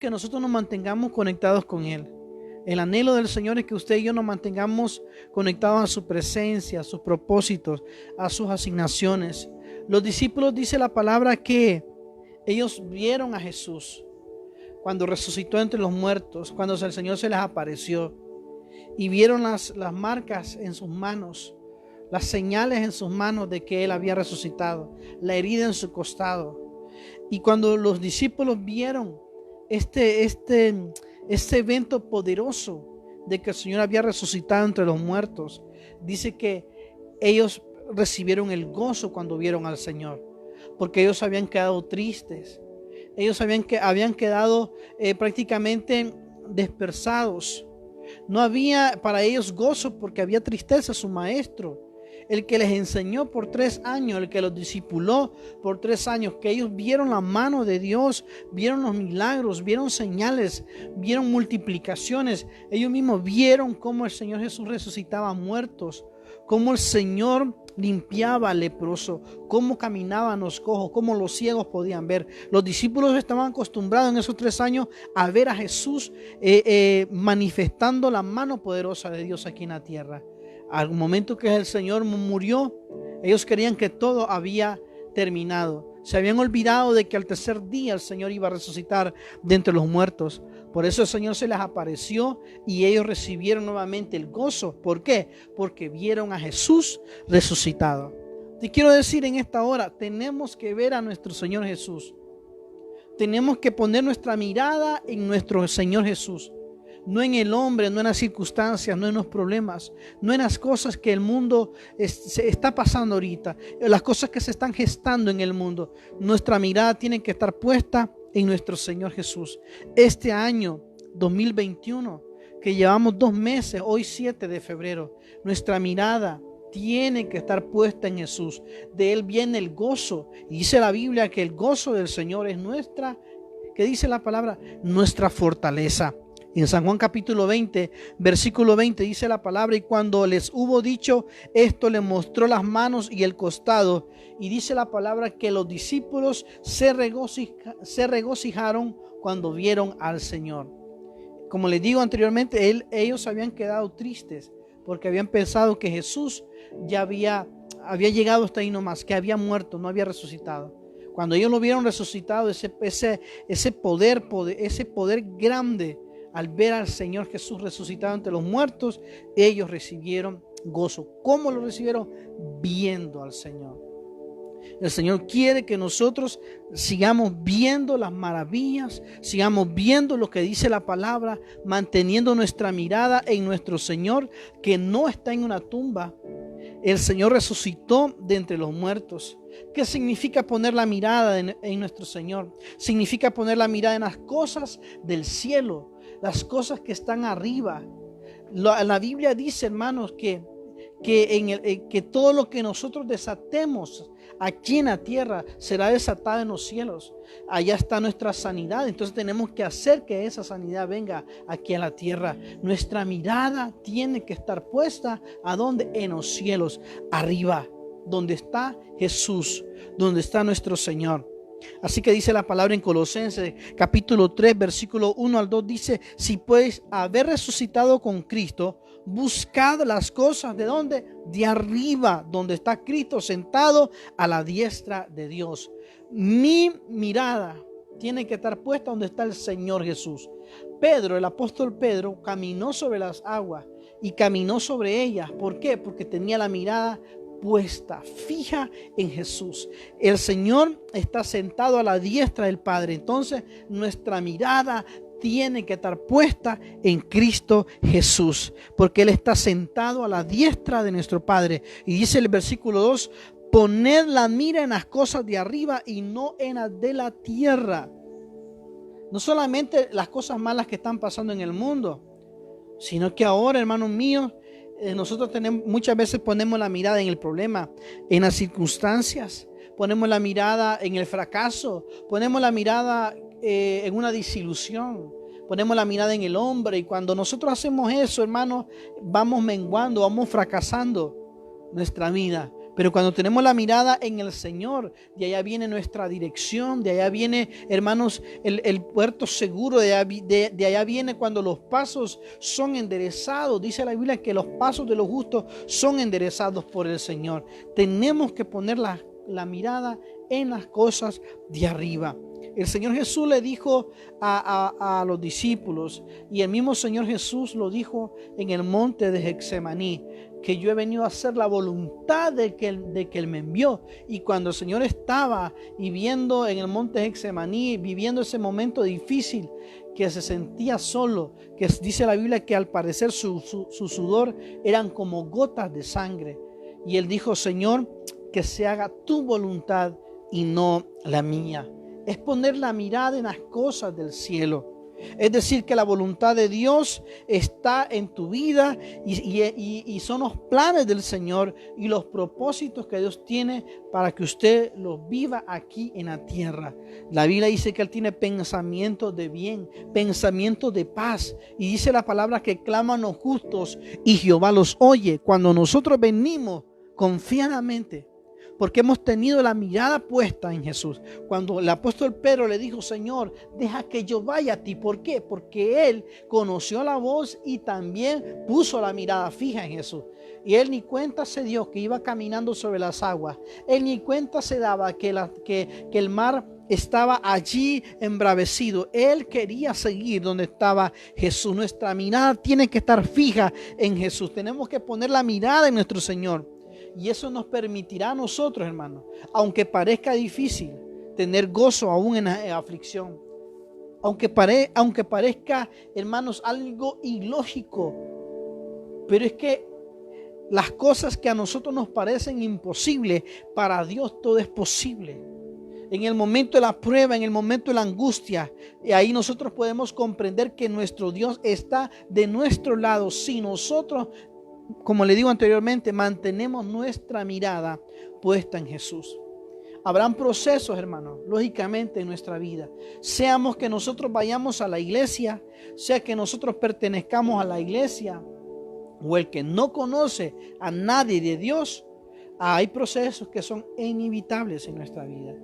que nosotros nos mantengamos conectados con Él. El anhelo del Señor es que usted y yo nos mantengamos conectados a su presencia, a sus propósitos, a sus asignaciones. Los discípulos, dice la palabra, que ellos vieron a Jesús cuando resucitó entre los muertos, cuando el Señor se les apareció, y vieron las marcas en sus manos, las señales en sus manos de que Él había resucitado, la herida en su costado. Y cuando los discípulos vieron este evento poderoso de que el Señor había resucitado entre los muertos, dice que ellos recibieron el gozo cuando vieron al Señor, porque ellos habían quedado tristes, ellos habían quedado prácticamente dispersados. No había para ellos gozo porque había tristeza. Su maestro, el que les enseñó por 3 años, el que los discipuló por 3 años, que ellos vieron la mano de Dios, vieron los milagros, vieron señales, vieron multiplicaciones. Ellos mismos vieron cómo el Señor Jesús resucitaba muertos, cómo el Señor limpiaba al leproso, cómo caminaban los cojos, cómo los ciegos podían ver. Los discípulos estaban acostumbrados en esos 3 años a ver a Jesús manifestando la mano poderosa de Dios aquí en la tierra. Al momento que el Señor murió, ellos creían que todo había terminado. Se habían olvidado de que al tercer día el Señor iba a resucitar de entre los muertos. Por eso el Señor se les apareció y ellos recibieron nuevamente el gozo. ¿Por qué? Porque vieron a Jesús resucitado. Te quiero decir en esta hora, tenemos que ver a nuestro Señor Jesús. Tenemos que poner nuestra mirada en nuestro Señor Jesús. No en el hombre, no en las circunstancias, no en los problemas, no en las cosas que el mundo se está pasando ahorita, las cosas que se están gestando en el mundo. Nuestra mirada tiene que estar puesta en nuestro Señor Jesús. Este año 2021, que llevamos 2 meses, hoy 7 de febrero, nuestra mirada tiene que estar puesta en Jesús. De Él viene el gozo. Y dice la Biblia que el gozo del Señor es nuestra, ¿qué dice la palabra? Nuestra fortaleza. En San Juan capítulo 20, versículo 20 dice la palabra: y cuando les hubo dicho esto, le mostró las manos y el costado. Y dice la palabra que los discípulos se regocijaron cuando vieron al Señor. Como les digo anteriormente, ellos habían quedado tristes porque habían pensado que Jesús ya había llegado hasta ahí nomás, que había muerto, no había resucitado. Cuando ellos lo vieron resucitado, ese poder grande, al ver al Señor Jesús resucitado entre los muertos, ellos recibieron gozo. ¿Cómo lo recibieron? Viendo al Señor. El Señor quiere que nosotros sigamos viendo las maravillas, sigamos viendo lo que dice la palabra, manteniendo nuestra mirada en nuestro Señor, que no está en una tumba. El Señor resucitó de entre los muertos. ¿Qué significa poner la mirada en nuestro Señor? Significa poner la mirada en las cosas del cielo, las cosas que están arriba. La Biblia dice, hermanos, que todo lo que nosotros desatemos aquí en la tierra será desatado en los cielos. Allá está nuestra sanidad. Entonces tenemos que hacer que esa sanidad venga aquí a la tierra. Nuestra mirada tiene que estar puesta ¿a dónde? En los cielos, arriba, donde está Jesús, donde está nuestro Señor. Así que dice la palabra en Colosenses capítulo 3 versículo 1 al 2, dice: si pues haber resucitado con Cristo, buscad las cosas ¿de dónde? De arriba, donde está Cristo sentado a la diestra de Dios. Mi mirada tiene que estar puesta donde está el Señor Jesús. Pedro, el apóstol Pedro, caminó sobre las aguas y caminó sobre ellas. ¿Por qué? Porque tenía la mirada puesta, fija en Jesús. El Señor está sentado a la diestra del Padre. Entonces nuestra mirada tiene que estar puesta en Cristo Jesús, porque Él está sentado a la diestra de nuestro Padre. Y dice el versículo 2: poned la mira en las cosas de arriba y no en las de la tierra. No solamente las cosas malas que están pasando en el mundo, sino que ahora, hermanos míos, nosotros muchas veces ponemos la mirada en el problema, en las circunstancias, ponemos la mirada en el fracaso, ponemos la mirada en una desilusión, ponemos la mirada en el hombre. Y cuando nosotros hacemos eso, hermanos, vamos menguando, vamos fracasando nuestra vida. Pero cuando tenemos la mirada en el Señor, de allá viene nuestra dirección, de allá viene, hermanos, el puerto seguro, de allá viene cuando los pasos son enderezados. Dice la Biblia que los pasos de los justos son enderezados por el Señor. Tenemos que poner la mirada en las cosas de arriba. El Señor Jesús le dijo a los discípulos, y el mismo Señor Jesús lo dijo en el monte de Getsemaní, que yo he venido a hacer la voluntad de que Él me envió. Y cuando el Señor estaba viviendo en el monte de Getsemaní, viviendo ese momento difícil, que se sentía solo, que dice la Biblia que al parecer su sudor eran como gotas de sangre. Y Él dijo: Señor, que se haga tu voluntad y no la mía. Es poner la mirada en las cosas del cielo. Es decir, que la voluntad de Dios está en tu vida y son los planes del Señor y los propósitos que Dios tiene para que usted los viva aquí en la tierra. La Biblia dice que Él tiene pensamientos de bien, pensamientos de paz. Y dice la palabra que claman los justos y Jehová los oye. Cuando nosotros venimos confiadamente, porque hemos tenido la mirada puesta en Jesús. Cuando el apóstol Pedro le dijo: Señor, deja que yo vaya a ti. ¿Por qué? Porque él conoció la voz y también puso la mirada fija en Jesús. Y él ni cuenta se dio que iba caminando sobre las aguas. Él ni cuenta se daba que el mar estaba allí embravecido. Él quería seguir donde estaba Jesús. Nuestra mirada tiene que estar fija en Jesús. Tenemos que poner la mirada en nuestro Señor. Y eso nos permitirá a nosotros, hermanos, aunque parezca difícil, tener gozo aún en la aflicción. Aunque parezca, hermanos, algo ilógico. Pero es que las cosas que a nosotros nos parecen imposibles, para Dios todo es posible. En el momento de la prueba, en el momento de la angustia, ahí nosotros podemos comprender que nuestro Dios está de nuestro lado. Si nosotros, como le digo anteriormente, mantenemos nuestra mirada puesta en Jesús. Habrán procesos, hermanos, lógicamente en nuestra vida. Seamos que nosotros vayamos a la iglesia, sea que nosotros pertenezcamos a la iglesia, o el que no conoce a nadie de Dios, hay procesos que son inevitables en nuestra vida.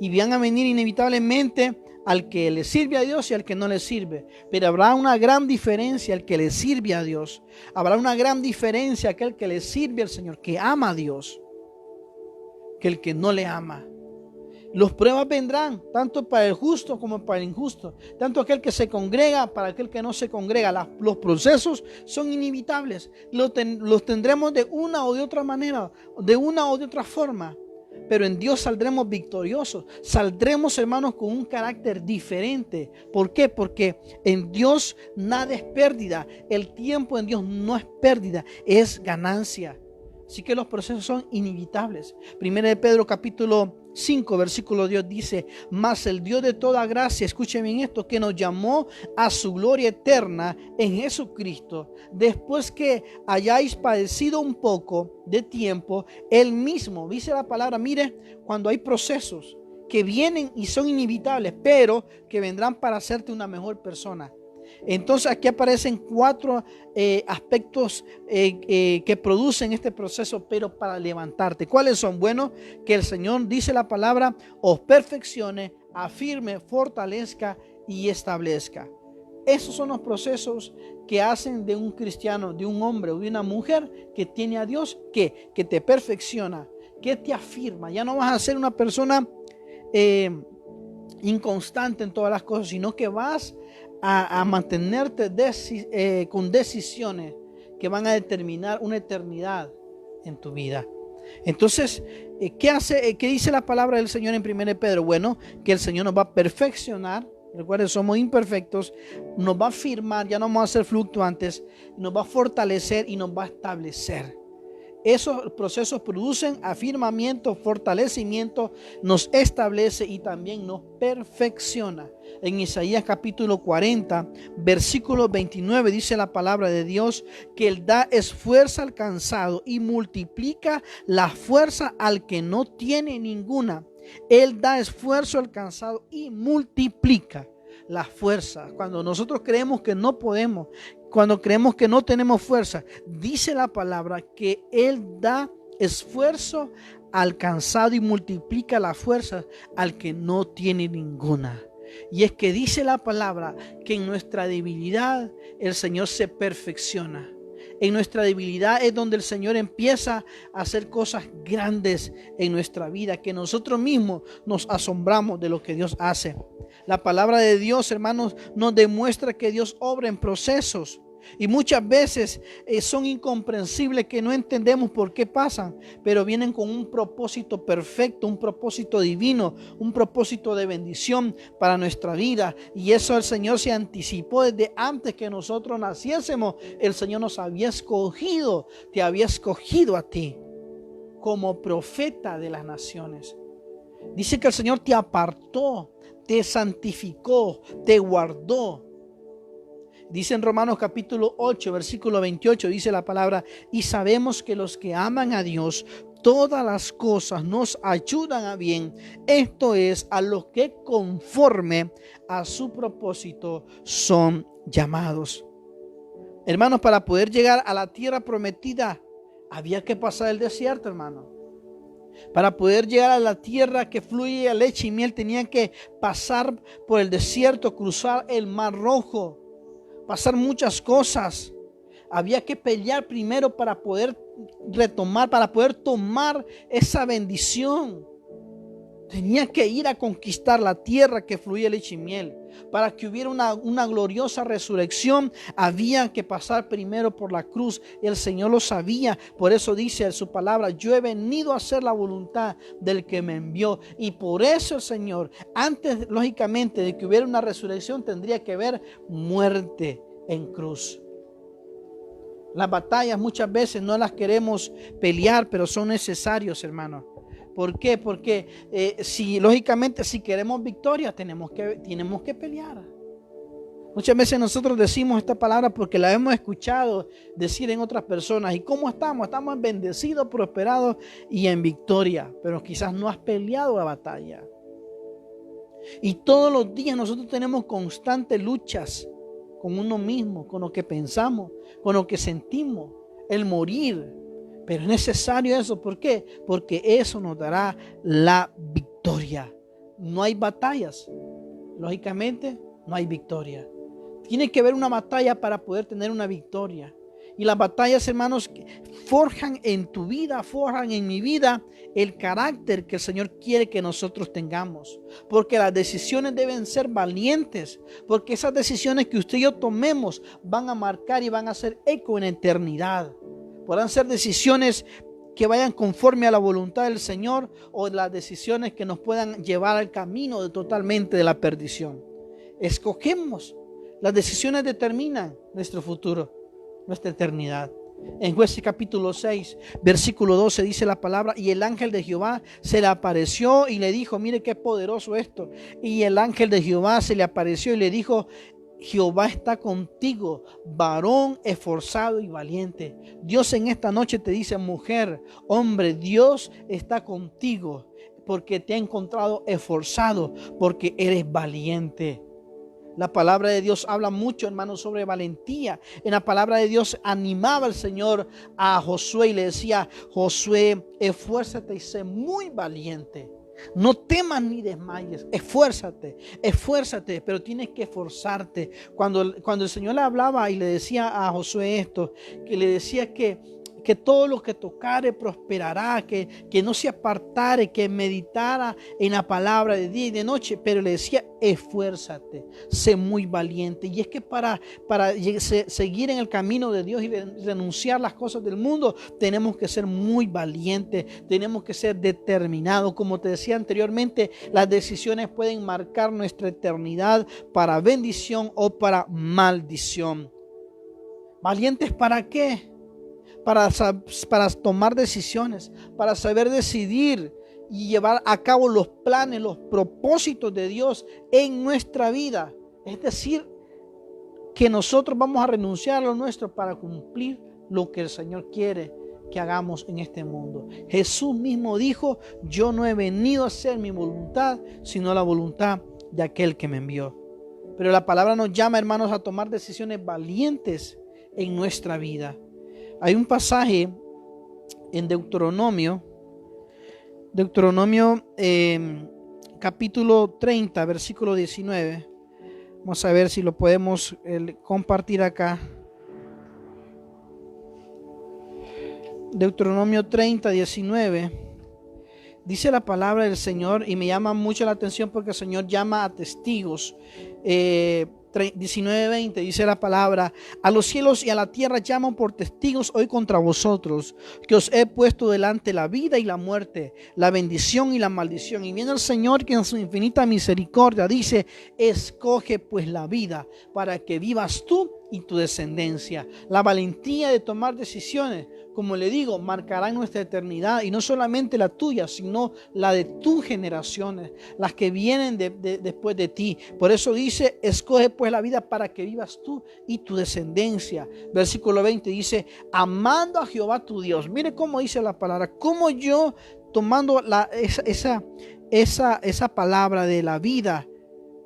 Y van a venir inevitablemente al que le sirve a Dios y al que no le sirve. Pero habrá una gran diferencia al que le sirve a Dios. Habrá una gran diferencia aquel que le sirve al Señor, que ama a Dios, que el que no le ama. Los pruebas vendrán tanto para el justo como para el injusto, tanto aquel que se congrega para aquel que no se congrega. Los procesos son inevitables. Los tendremos de una o de otra manera, de una o de otra forma. Pero en Dios saldremos victoriosos. Saldremos, hermanos, con un carácter diferente. ¿Por qué? Porque en Dios nada es pérdida. El tiempo en Dios no es pérdida, es ganancia. Así que los procesos son inevitables. Primera de Pedro capítulo 5 versículo 10 dice: mas el Dios de toda gracia, escuchen bien esto, que nos llamó a su gloria eterna en Jesucristo, después que hayáis padecido un poco de tiempo, Él mismo, dice la palabra, mire, cuando hay procesos que vienen y son inevitables, pero que vendrán para hacerte una mejor persona. Entonces aquí aparecen 4 aspectos que producen este proceso, pero para levantarte. ¿Cuáles son? Bueno, que el Señor, dice la palabra, os perfeccione, afirme, fortalezca y establezca. Esos son los procesos que hacen de un cristiano, de un hombre o de una mujer que tiene a Dios, que te perfecciona, que te afirma. Ya no vas a ser una persona inconstante en todas las cosas, sino que vas a mantenerte con decisiones que van a determinar una eternidad en tu vida. Entonces, ¿qué dice la palabra del Señor en 1 Pedro? Bueno, que el Señor nos va a perfeccionar. Recuerden, somos imperfectos, nos va a firmar, ya no vamos a ser fluctuantes, nos va a fortalecer y nos va a establecer. Esos procesos producen afirmamiento, fortalecimiento, nos establece y también nos perfecciona. En Isaías capítulo 40, versículo 29 dice la palabra de Dios que Él da esfuerzo al cansado y multiplica la fuerza al que no tiene ninguna. Él da esfuerzo al cansado y multiplica la fuerza. Cuando nosotros creemos que no podemos, cuando creemos que no tenemos fuerza, dice la palabra que Él da esfuerzo alcanzado y multiplica la fuerza al que no tiene ninguna. Y es que dice la palabra que en nuestra debilidad el Señor se perfecciona. En nuestra debilidad es donde el Señor empieza a hacer cosas grandes en nuestra vida, que nosotros mismos nos asombramos de lo que Dios hace. La palabra de Dios, hermanos, nos demuestra que Dios obra en procesos. Y muchas veces son incomprensibles, que no entendemos por qué pasan, pero vienen con un propósito perfecto, un propósito divino, un propósito de bendición para nuestra vida. Y eso el Señor se anticipó desde antes que nosotros naciésemos. El Señor nos había escogido, te había escogido a ti como profeta de las naciones. Dice que el Señor te apartó, te santificó, te guardó. Dice en Romanos capítulo 8, versículo 28, dice la palabra: y sabemos que los que aman a Dios, todas las cosas nos ayudan a bien. Esto es, a los que conforme a su propósito son llamados. Hermanos, para poder llegar a la tierra prometida, había que pasar el desierto, hermano. Para poder llegar a la tierra que fluye leche y miel, tenían que pasar por el desierto, cruzar el Mar Rojo, pasar muchas cosas. Había que pelear primero para poder retomar, para poder tomar esa bendición. Tenía que ir a conquistar la tierra que fluía leche y miel. Para que hubiera una gloriosa resurrección, había que pasar primero por la cruz. El Señor lo sabía. Por eso dice en su palabra: yo he venido a hacer la voluntad del que me envió. Y por eso el Señor, antes lógicamente de que hubiera una resurrección, tendría que haber muerte en cruz. Las batallas muchas veces no las queremos pelear, pero son necesarios, hermanos. ¿Por qué? Porque lógicamente si queremos victoria tenemos que pelear. Muchas veces nosotros decimos esta palabra porque la hemos escuchado decir en otras personas. ¿Y cómo estamos? Estamos bendecidos, prosperados y en victoria. Pero quizás no has peleado la batalla. Y todos los días nosotros tenemos constantes luchas con uno mismo, con lo que pensamos, con lo que sentimos, el morir. Pero es necesario eso. ¿Por qué? Porque eso nos dará la victoria. No hay batallas, lógicamente no hay victoria. Tiene que haber una batalla para poder tener una victoria. Y las batallas, hermanos, forjan en tu vida, forjan en mi vida el carácter que el Señor quiere que nosotros tengamos. Porque las decisiones deben ser valientes. Porque esas decisiones que usted y yo tomemos van a marcar y van a hacer eco en la eternidad. Podrán ser decisiones que vayan conforme a la voluntad del Señor, o las decisiones que nos puedan llevar al camino totalmente de la perdición. Escogemos. Las decisiones determinan nuestro futuro, nuestra eternidad. En Jueces capítulo 6, versículo 12 dice la palabra: y el ángel de Jehová se le apareció y le dijo, mire qué poderoso esto. Y el ángel de Jehová se le apareció y le dijo: Jehová está contigo, varón esforzado y valiente. Dios en esta noche te dice: mujer, hombre, Dios está contigo porque te ha encontrado esforzado, porque eres valiente. La palabra de Dios habla mucho, hermanos, sobre valentía. En la palabra de Dios animaba el Señor a Josué y le decía: Josué, esfuérzate y sé muy valiente. No temas ni desmayes, esfuérzate, pero tienes que esforzarte. Cuando el Señor le hablaba y le decía a Josué esto, que le decía que todo lo que tocare prosperará, que no se apartare, que meditara en la palabra de día y de noche, pero le decía: esfuérzate, sé muy valiente. Y es que para seguir en el camino de Dios y renunciar a las cosas del mundo, tenemos que ser muy valientes, tenemos que ser determinados. Como te decía anteriormente, las decisiones pueden marcar nuestra eternidad para bendición o para maldición. ¿Valientes para qué? Para tomar decisiones, para saber decidir y llevar a cabo los planes, los propósitos de Dios en nuestra vida. Es decir, que nosotros vamos a renunciar a lo nuestro para cumplir lo que el Señor quiere que hagamos en este mundo. Jesús mismo dijo: yo no he venido a hacer mi voluntad, sino la voluntad de aquel que me envió. Pero la palabra nos llama, hermanos, a tomar decisiones valientes en nuestra vida. Hay un pasaje en Deuteronomio capítulo 30, versículo 19. Vamos a ver si lo podemos compartir acá. Deuteronomio 30, 19. Dice la palabra del Señor y me llama mucho la atención porque el Señor llama a testigos. 19:20 dice la palabra: a los cielos y a la tierra llaman por testigos hoy contra vosotros, que os he puesto delante la vida y la muerte, la bendición y la maldición. Y viene el Señor que en su infinita misericordia dice: escoge pues la vida para que vivas tú y tu descendencia. La valentía de tomar decisiones, como le digo, marcarán nuestra eternidad, y no solamente la tuya, sino la de tus generaciones, las que vienen después de ti. Por eso dice: escoge pues la vida para que vivas tú y tu descendencia. Versículo 20 dice: amando a Jehová tu Dios. Mire cómo dice la palabra, cómo yo tomando esa palabra de la vida,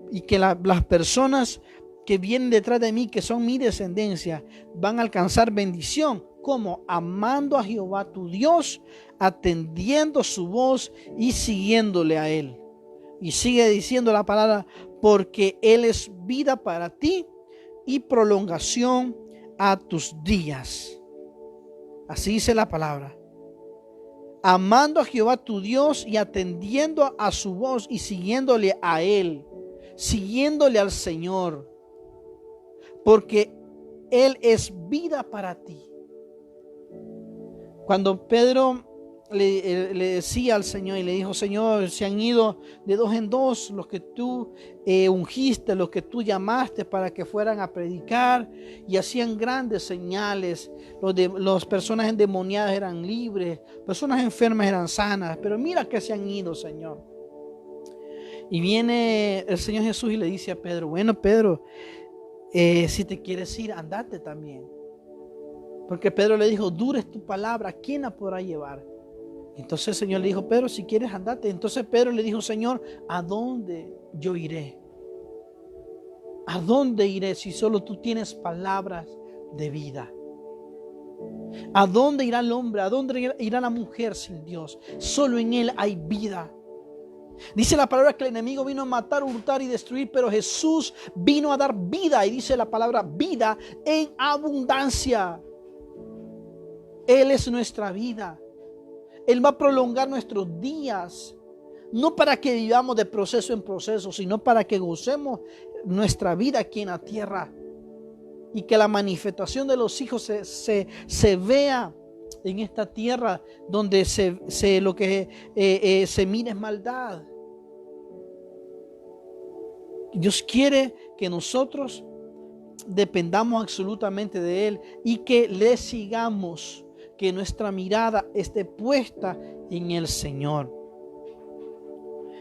y que las personas que vienen detrás de mí, que son mi descendencia, van a alcanzar bendición. Como amando a Jehová tu Dios, atendiendo su voz y siguiéndole a él. Y sigue diciendo la palabra: porque él es vida para ti y prolongación a tus días. Así dice la palabra. Amando a Jehová tu Dios y atendiendo a su voz y siguiéndole a él, siguiéndole al Señor, porque él es vida para ti. Cuando Pedro le decía al Señor y le dijo: Señor, se han ido de dos en dos los que tú ungiste, los que tú llamaste para que fueran a predicar, y hacían grandes señales. Las personas endemoniadas eran libres, personas enfermas eran sanas, pero mira que se han ido, Señor. Y viene el Señor Jesús y le dice a Pedro: bueno, Pedro, si te quieres ir, andate también. Porque Pedro le dijo: dura es tu palabra, ¿quién la podrá llevar? Entonces el Señor le dijo: Pedro, si quieres, andate. Entonces Pedro le dijo: Señor, ¿a dónde yo iré? ¿A dónde iré si solo tú tienes palabras de vida? ¿A dónde irá el hombre? ¿A dónde irá la mujer sin Dios? Solo en Él hay vida. Dice la palabra que el enemigo vino a matar, hurtar y destruir, pero Jesús vino a dar vida. Y dice la palabra: vida en abundancia. Él es nuestra vida. Él va a prolongar nuestros días, no para que vivamos de proceso en proceso, sino para que gocemos nuestra vida aquí en la tierra, y que la manifestación de los hijos se vea en esta tierra donde lo que se mira es maldad. Dios quiere que nosotros dependamos absolutamente de Él y que le sigamos, que nuestra mirada esté puesta en el Señor.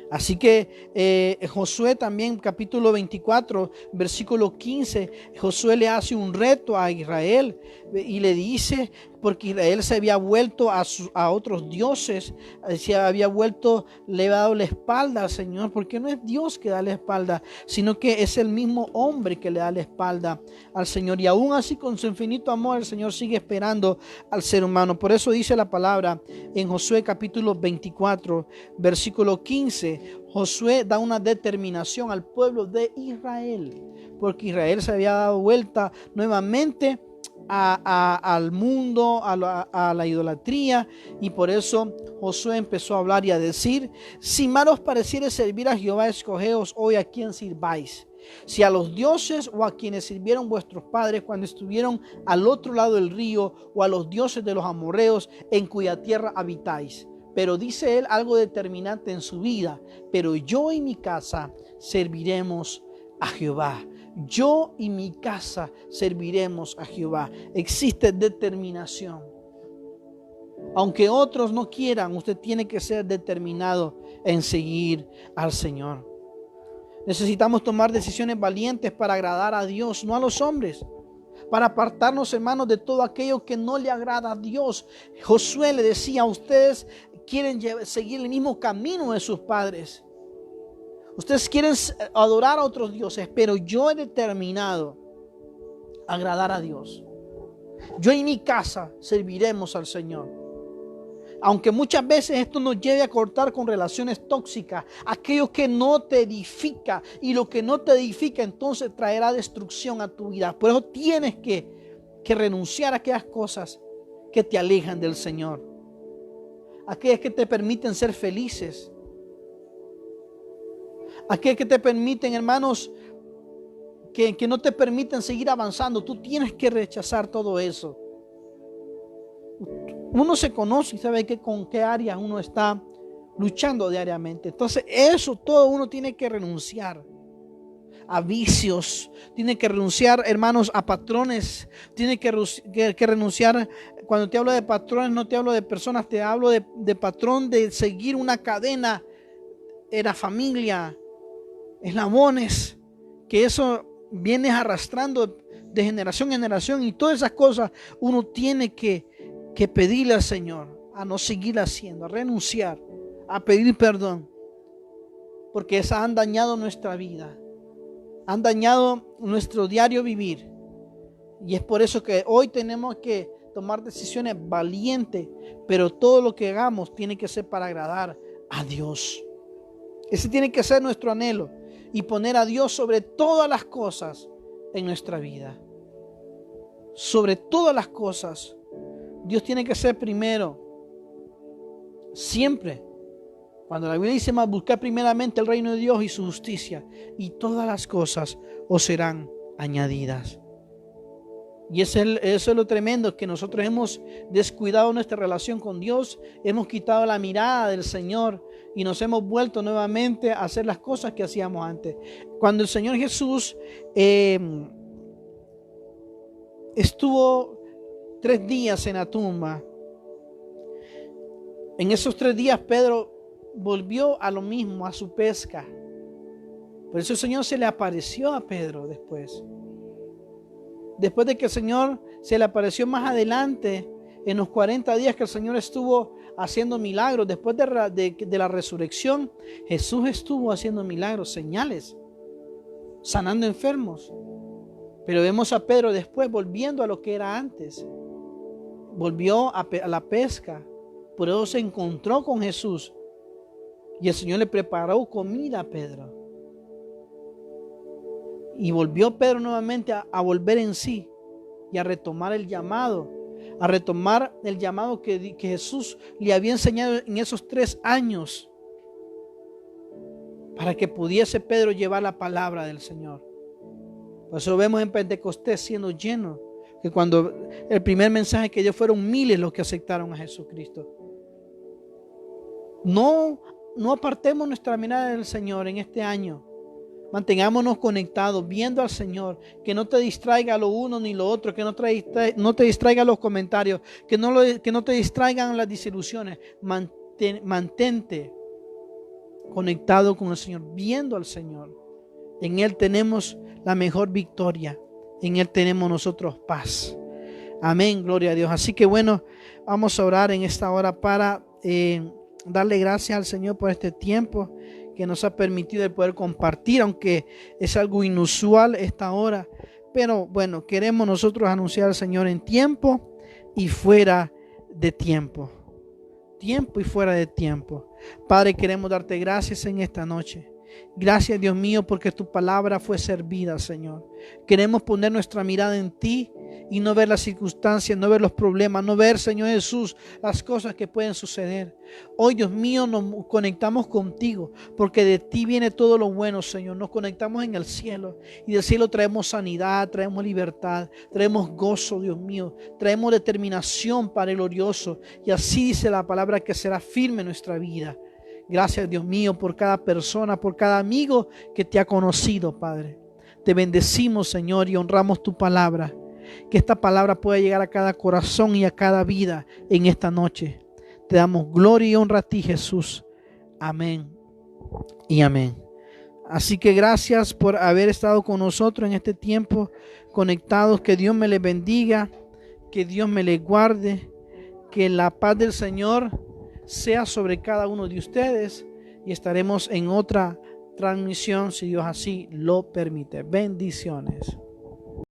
Así que Josué también, capítulo 24, versículo 15, Josué le hace un reto a Israel y le dice, porque Israel se había vuelto a otros dioses, se había vuelto, le había dado la espalda al Señor, porque no es Dios que da la espalda, sino que es el mismo hombre que le da la espalda al Señor. Y aún así, con su infinito amor, el Señor sigue esperando al ser humano. Por eso dice la palabra en Josué capítulo 24, versículo 15, Josué da una determinación al pueblo de Israel, porque Israel se había dado vuelta nuevamente al mundo, a la idolatría, y por eso Josué empezó a hablar y a decir: si mal os pareciere servir a Jehová, escogeos hoy a quién sirváis, si a los dioses o a quienes sirvieron vuestros padres cuando estuvieron al otro lado del río, o a los dioses de los amorreos en cuya tierra habitáis. Pero dice él algo determinante en su vida: pero yo y mi casa serviremos a Jehová. Yo y mi casa serviremos a Jehová. Existe determinación. Aunque otros no quieran, usted tiene que ser determinado en seguir al Señor. Necesitamos tomar decisiones valientes para agradar a Dios, no a los hombres. Para apartarnos, hermanos, de todo aquello que no le agrada a Dios. Josué le decía: ustedes quieren seguir el mismo camino de sus padres. Ustedes quieren adorar a otros dioses, pero yo he determinado agradar a Dios. Yo y mi casa serviremos al Señor. Aunque muchas veces esto nos lleve a cortar con relaciones tóxicas, aquello que no te edifica, y lo que no te edifica entonces traerá destrucción a tu vida. Por eso tienes que renunciar a aquellas cosas que te alejan del Señor, aquellas que te permiten ser felices, aquellas que te permiten, hermanos, que no te permiten seguir avanzando. Tú tienes que rechazar todo eso. Uno se conoce y sabe con qué áreas uno está luchando diariamente. Entonces eso todo uno tiene que renunciar. A vicios, tiene que renunciar, hermanos, a patrones. Tiene que renunciar. Cuando te hablo de patrones, no te hablo de personas, te hablo de patrón de seguir una cadena en la familia, eslabones, que eso vienes arrastrando de generación en generación, y todas esas cosas uno tiene que pedirle al Señor a no seguir haciendo, a renunciar, a pedir perdón, porque esas han dañado nuestra vida, han dañado nuestro diario vivir. Y es por eso que hoy tenemos que tomar decisiones valientes, pero todo lo que hagamos tiene que ser para agradar a Dios. Ese tiene que ser nuestro anhelo, y poner a Dios sobre todas las cosas en nuestra vida. Sobre todas las cosas, Dios tiene que ser primero. Siempre. Cuando la Biblia dice más, buscar primeramente el reino de Dios y su justicia, y todas las cosas os serán añadidas. Y eso es lo tremendo, que nosotros hemos descuidado nuestra relación con Dios, hemos quitado la mirada del Señor y nos hemos vuelto nuevamente a hacer las cosas que hacíamos antes. Cuando el Señor Jesús estuvo 3 días en la tumba, en esos 3 días Pedro volvió a lo mismo, a su pesca. Por eso el Señor se le apareció a Pedro después. Después de que el Señor se le apareció más adelante, en los 40 días que el Señor estuvo haciendo milagros, después de la resurrección, Jesús estuvo haciendo milagros, señales, sanando enfermos. Pero vemos a Pedro después volviendo a lo que era antes. Volvió a la pesca. Por eso se encontró con Jesús. Y el Señor le preparó comida a Pedro. Y volvió Pedro nuevamente a volver en sí y a retomar el llamado. A retomar el llamado que Jesús le había enseñado en esos 3 años. Para que pudiese Pedro llevar la palabra del Señor. Por eso vemos en Pentecostés siendo lleno. Que cuando el primer mensaje que dio, fueron miles los que aceptaron a Jesucristo. No apartemos nuestra mirada del Señor en este año. Mantengámonos conectados, viendo al Señor. Que no te distraiga lo uno ni lo otro. Que no te distraiga los comentarios. Que no te distraigan las desilusiones. Mantente conectado con el Señor, viendo al Señor. En Él tenemos la mejor victoria. En Él tenemos nosotros paz. Amén, gloria a Dios. Así que bueno, vamos a orar en esta hora para darle gracias al Señor por este tiempo que nos ha permitido el poder compartir, aunque es algo inusual esta hora. Pero bueno, queremos nosotros anunciar al Señor en tiempo y fuera de tiempo. Tiempo y fuera de tiempo. Padre, queremos darte gracias en esta noche. Gracias, Dios mío, porque tu palabra fue servida, Señor. Queremos poner nuestra mirada en ti y no ver las circunstancias, no ver los problemas, no ver, Señor Jesús, las cosas que pueden suceder. Hoy, Dios mío, nos conectamos contigo, porque de ti viene todo lo bueno, Señor. Nos conectamos en el cielo, y del cielo traemos sanidad, traemos libertad, traemos gozo, Dios mío. Traemos determinación, Padre glorioso, y así dice la palabra que será firme en nuestra vida. Gracias, Dios mío, por cada persona, por cada amigo que te ha conocido, Padre. Te bendecimos, Señor, y honramos tu palabra. Que esta palabra pueda llegar a cada corazón y a cada vida en esta noche. Te damos gloria y honra a ti, Jesús. Amén y amén. Así que gracias por haber estado con nosotros en este tiempo conectados. Que Dios me les bendiga, que Dios me les guarde, que la paz del Señor sea sobre cada uno de ustedes, y estaremos en otra transmisión si Dios así lo permite. Bendiciones.